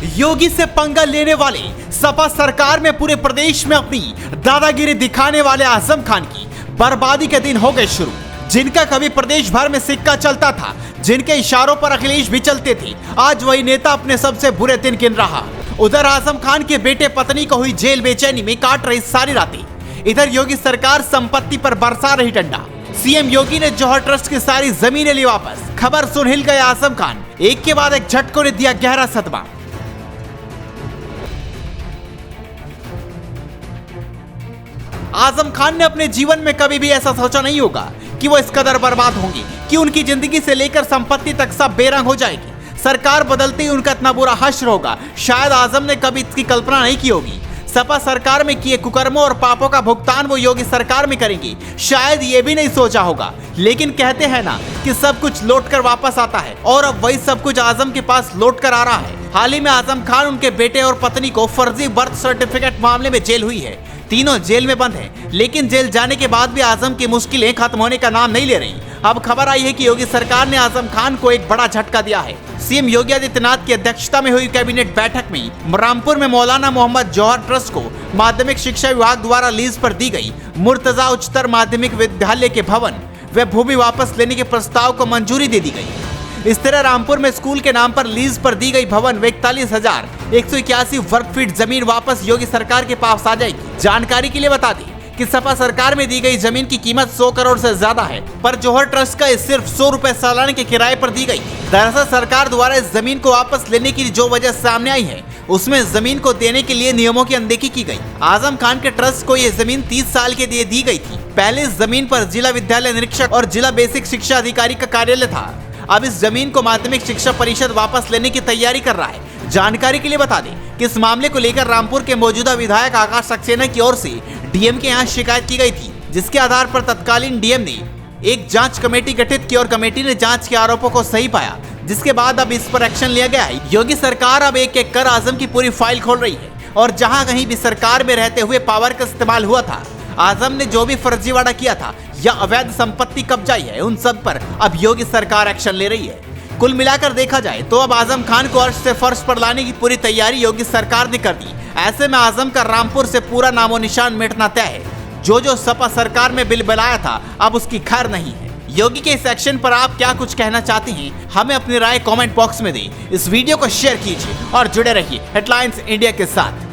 योगी से पंगा लेने वाले सपा सरकार में पूरे प्रदेश में अपनी दादागिरी दिखाने वाले आजम खान की बर्बादी के दिन हो गए शुरू। जिनका कभी प्रदेश भर में सिक्का चलता था, जिनके इशारों पर अखिलेश भी चलते थे, आज वही नेता अपने सबसे बुरे दिन गिन रहा। उधर आजम खान के बेटे पत्नी को हुई जेल बेचैनी में काट रही सारी रातें। इधर योगी सरकार संपत्ति पर बरसा रही डंडा। सीएम योगी ने जौहर ट्रस्ट की सारी जमीनें ली वापस। खबर सुन हिल गए आजम खान। एक के बाद एक झटकों ने दिया गहरा सदमा। आजम खान ने अपने जीवन में कभी भी ऐसा सोचा नहीं होगा कि वो इस कदर बर्बाद होंगे कि उनकी जिंदगी से लेकर संपत्ति तक सब बेरंग हो जाएगी। सरकार बदलते ही उनका इतना बुरा हश्र होगा, शायद आजम ने कभी इसकी कल्पना नहीं की होगी। सपा सरकार में किए कुकर्मों और पापों का भुगतान वो योगी सरकार में करेंगे, शायद ये भी नहीं सोचा होगा। लेकिन कहते हैं ना कि सब कुछ लौट कर वापस आता है, और अब वही सब कुछ आजम के पास लौट कर आ रहा है। हाल ही में आजम खान, उनके बेटे और पत्नी को फर्जी बर्थ सर्टिफिकेट मामले में जेल हुई है। तीनों जेल में बंद हैं, लेकिन जेल जाने के बाद भी आजम की मुश्किलें खत्म होने का नाम नहीं ले रही। अब खबर आई है कि योगी सरकार ने आजम खान को एक बड़ा झटका दिया है। सीएम योगी आदित्यनाथ की अध्यक्षता में हुई कैबिनेट बैठक में रामपुर में मौलाना मोहम्मद जौहर ट्रस्ट को माध्यमिक शिक्षा विभाग द्वारा लीज पर दी गई मुर्तजा उच्चतर माध्यमिक विद्यालय के भवन व भूमि वापस लेने के प्रस्ताव को मंजूरी दे दी गई। इस तरह रामपुर में स्कूल के नाम पर लीज पर दी गई भवन 41,181 वर्ग फीट जमीन वापस योगी सरकार के पास आ जाएगी। जानकारी के लिए बता दें कि सपा सरकार में दी गई जमीन की कीमत 100 करोड़ से ज्यादा है, पर जौहर ट्रस्ट का सिर्फ 100 रुपए सालाना के किराए पर दी गई। दरअसल सरकार द्वारा इस जमीन को वापस लेने की जो वजह सामने आई है, उसमें जमीन को देने के लिए नियमों की अनदेखी की गई। आजम खान के ट्रस्ट को ये जमीन 30 साल के लिए दी गई थी। पहले इस जमीन पर जिला विद्यालय निरीक्षक और जिला बेसिक शिक्षा अधिकारी का कार्यालय था। अब इस जमीन को माध्यमिक शिक्षा परिषद वापस लेने की तैयारी कर रहा है। जानकारी के लिए बता दें कि इस मामले को लेकर रामपुर के मौजूदा विधायक आकाश सक्सेना की ओर से डीएम के यहाँ शिकायत की गई थी, जिसके आधार पर तत्कालीन डीएम ने एक जांच कमेटी गठित की और कमेटी ने जांच के आरोपों को सही पाया, जिसके बाद अब इस पर एक्शन लिया गया है। योगी सरकार अब एक एक कर आजम की पूरी फाइल खोल रही है, और जहाँ कहीं भी सरकार में रहते हुए पावर का इस्तेमाल हुआ था, आजम ने जो भी फर्जीवाड़ा किया था या अवैध संपत्ति कब्जाई है, उन सब पर अब योगी सरकार एक्शन ले रही है। कुल मिलाकर देखा जाए तो अब आजम खान को अर्श से फर्श पर लाने की पूरी तैयारी योगी सरकार ने कर दी। ऐसे में आजम का रामपुर से पूरा नामो निशान मिटना तय है। जो सपा सरकार में बिलबिलाया था, अब उसकी खैर नहीं है। योगी के इस एक्शन पर आप क्या कुछ कहना चाहते हैं, हमें अपनी राय कमेंट बॉक्स में दें। इस वीडियो को शेयर कीजिए और जुड़े रहिए हेडलाइंस इंडिया के साथ।